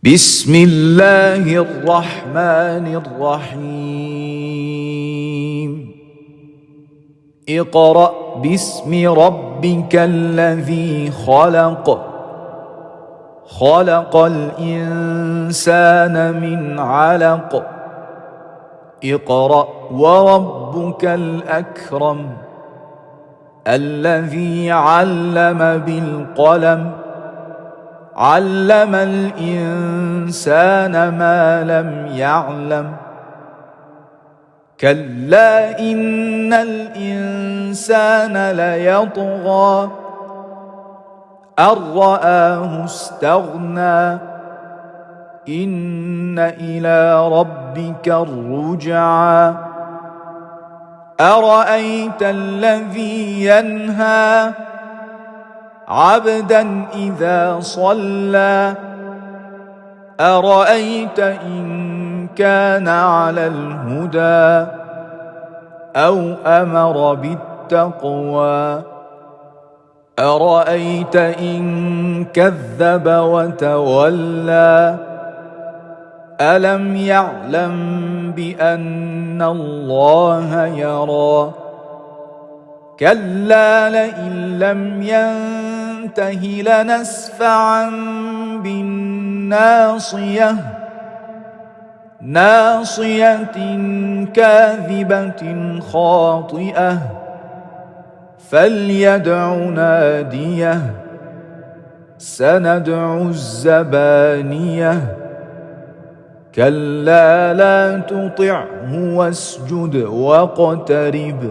بسم الله الرحمن الرحيم اقرأ باسم ربك الذي خلق خلق الإنسان من علق اقرأ وربك الأكرم الذي علم بالقلم علم الإنسان ما لم يعلم كلا إن الإنسان ليطغى أن رآه استغنى إن إلى ربك الرجعى أرأيت الذي ينهى عبدا إذا صلى أرأيت إن كان على الهدى أو أمر بالتقوى أرأيت إن كذب وتولى ألم يعلم بأن الله يرى كلا لئن لم ينته لنسفعا بالناصية ناصية كاذبة خاطئة فليدع ناديه سندع الزبانية كلا لا تطعه واسجد واقترب